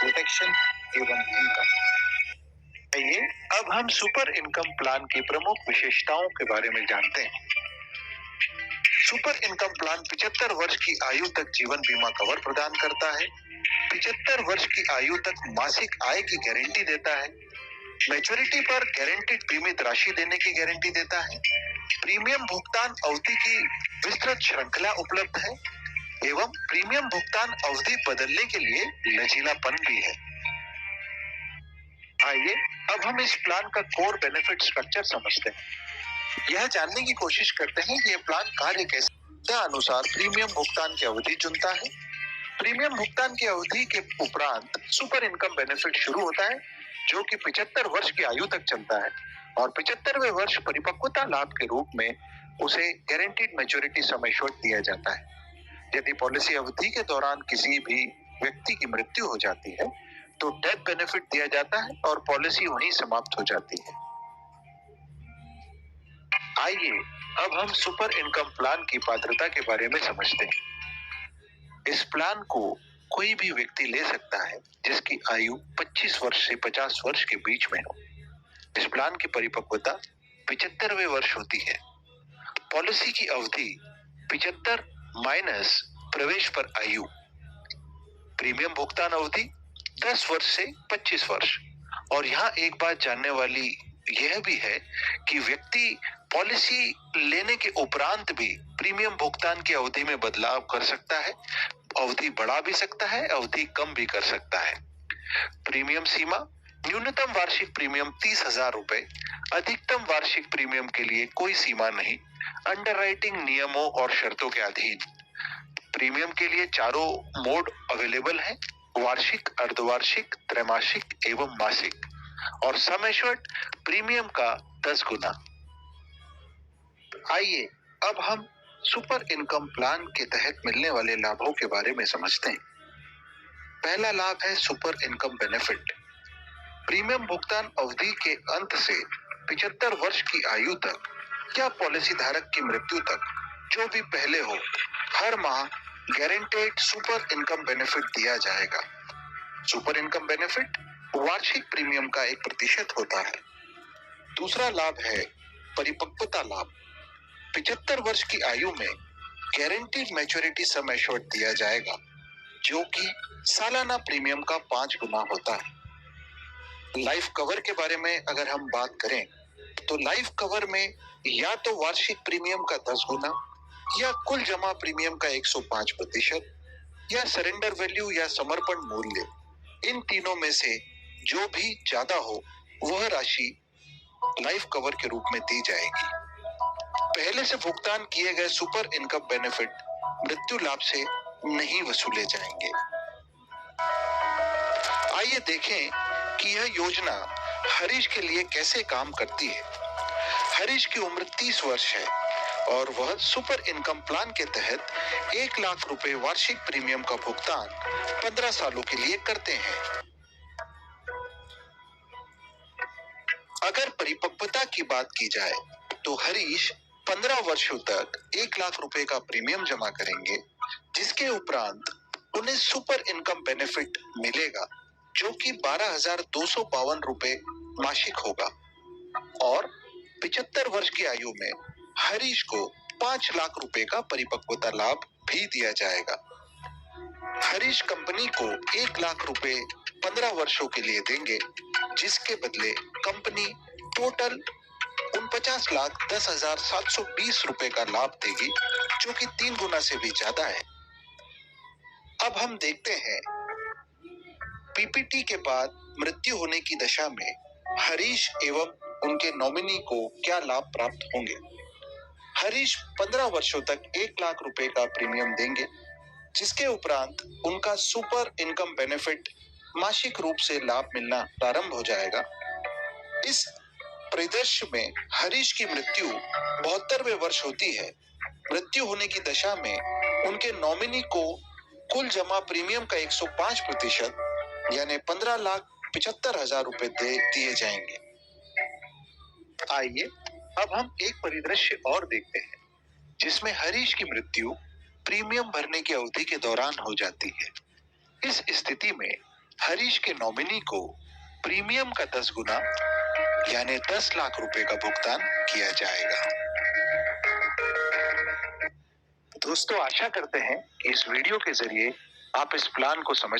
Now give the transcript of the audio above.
Protection एवं income. आइए अब हम सुपर इनकम प्लान की प्रमुख विशेषताओं के बारे में जानते हैं। सुपर इनकम प्लान 75 वर्ष की आयु तक जीवन बीमा कवर प्रदान करता है। 75 वर्ष की आयु तक मासिक आय की गारंटी देता है। मैच्योरिटी पर गारंटीड बीमित राशि देने की गारंटी देता है। प्रीमियम भुगतान अवधि की विस्तृत श्रृंखला उपलब्ध है एवं प्रीमियम भुगतान अवधि बदलने के लिए लचीलापन भी है। आइए अब हम इस प्लान का कोर बेनिफिट स्ट्रक्चर समझते हैं। यह जानने की कोशिश करते हैं कि यह प्लान कार्य कैसे अनुसार प्रीमियम भुगतान की अवधि चुनता है। प्रीमियम भुगतान की अवधि के उपरांत सुपर इनकम बेनिफिट शुरू होता है, जो कि 75 वर्ष की आयु तक चलता है और 75वें वर्ष परिपक्वता लाभ के रूप में उसे गारंटीड मैच्योरिटी सम एश्योर्ड दिया जाता है। यदि पॉलिसी अवधि के दौरान किसी भी व्यक्ति की मृत्यु हो जाती है तो डेथ बेनिफिट दिया जाता है और पॉलिसी वहीं समाप्त हो जाती है। आइए अब हम सुपर इनकम प्लान की पात्रता के बारे में समझते हैं। इस प्लान को कोई भी व्यक्ति ले सकता है जिसकी आयु 25 वर्ष से 50 वर्ष के बीच में हो। इस प्लान की परिपक्वता 75वें वर्ष होती है। पॉलिसी की अवधि 75 माइनस प्रवेश पर आयु। प्रीमियम भुगतान अवधि 10 वर्ष से 25 वर्ष। और यहाँ एक बात जानने वाली यह भी है कि व्यक्ति पॉलिसी लेने के उपरांत भी प्रीमियम भुगतान की अवधि में बदलाव कर सकता है। अवधि बढ़ा भी सकता है, अवधि कम भी कर सकता है। प्रीमियम सीमा न्यूनतम वार्षिक प्रीमियम 30,000 रुपए। अधिकतम वार्षिक प्रीमियम के लिए कोई सीमा नहीं, अंडरराइटिंग नियमों और शर्तों के अधीन। प्रीमियम के लिए चारों मोड अवेलेबल हैं: वार्षिक, अर्धवार्षिक, त्रैमासिक एवं मासिक। और सम एश्योर्ड प्रीमियम का 10 गुना। आइए अब हम सुपर इनकम प्लान के तहत मिलने वाले लाभों के बारे में समझते हैं। पहला लाभ है सुपर इनकम बेनिफिट। प्रीमियम भुगतान अवधि के अंत से 75 वर्ष की आयु तक या पॉलिसी धारक की मृत्यु तक, जो भी पहले हो, हर माह गारंटेड सुपर इनकम बेनिफिट दिया जाएगा। सुपर इनकम बेनिफिट वार्षिक प्रीमियम का 1% होता है। दूसरा लाभ है परिपक्वता लाभ। 75 वर्ष की आयु में गारंटीड मैच्योरिटी सम एश्योर्ड दिया जाएगा, जो कि सालाना प्रीमियम का 5 गुना होता है। लाइफ कवर के बारे में अगर हम बात करें तो लाइफ कवर में या तो वार्षिक प्रीमियम का 10 गुना या कुल जमा प्रीमियम का 105% या सरेंडर वैल्यू या समर्पण मूल्य, इन तीनों में से जो भी ज्यादा हो वह राशि लाइफ कवर के रूप में दी जाएगी। पहले से भुगतान किए गए सुपर इनकम बेनिफिट मृत्यु लाभ से नहीं वसूले जाएंगे। आइए देखें कि यह योजना हरीश के लिए कैसे काम करती है। हरीश की उम्र 30 वर्ष है और वह सुपर इनकम प्लान के तहत 1 लाख रुपए वार्षिक प्रीमियम का भुगतान 15 सालों के लिए करते हैं। अगर परिपक्वता की बात की जाए तो हरीश 15 वर्षों तक 1 लाख रुपए का प्रीमियम जमा करेंगे, जिसके उपरांत उन्हें सुपर इनकम बेनिफिट मिलेगा, जो कि 12,252 रुपए मासिक होगा। और 75 वर्ष की आयु में हरीश को 5 लाख रुपए का परिपक्वता लाभ भी दिया जाएगा। हरीश कंपनी को 1 लाख रुपए 15 वर्षों के लिए देंगे, जिसके बदले कंपनी टोटल 49,10,720 रुपए का लाभ देगी, जो कि 3 गुना से भी ज्यादा है। अब हम देखते हैं पीपीटी के बाद मृत्यु होने की दशा में हरीश एवं उनके नॉमिनी को क्या लाभ प्राप्त होंगे। हरीश 15 वर्षों तक 1 लाख रुपए का प्रीमियम देंगे, जिसके उपरांत उनका सुपर इनकम बेनिफिट मासिक रूप से लाभ मिलना प्रारंभ हो जाएगा। इस परिदृश्य में हरीश की मृत्यु 72वें वर्ष होती है। मृत्यु होने की दशा में उनके नॉमिनी को कुल जमा प्रीमियम का 105% यानी 15,75,000 रुपए दिए जाएंगे। आइए अब हम एक परिदृश्य और देखते हैं, जिसमें हरीश की मृत्यु प्रीमियम भरने की अवधि के दौरान हो जाती है। इस स्थिति में हरीश के नॉमिनी को प्रीमियम का 10 गुना यानी 10 लाख रुपए का भुगतान किया जाएगा। दोस्तों, आशा करते हैं कि इस वीडियो के जरिए आप इस प्लान को समझ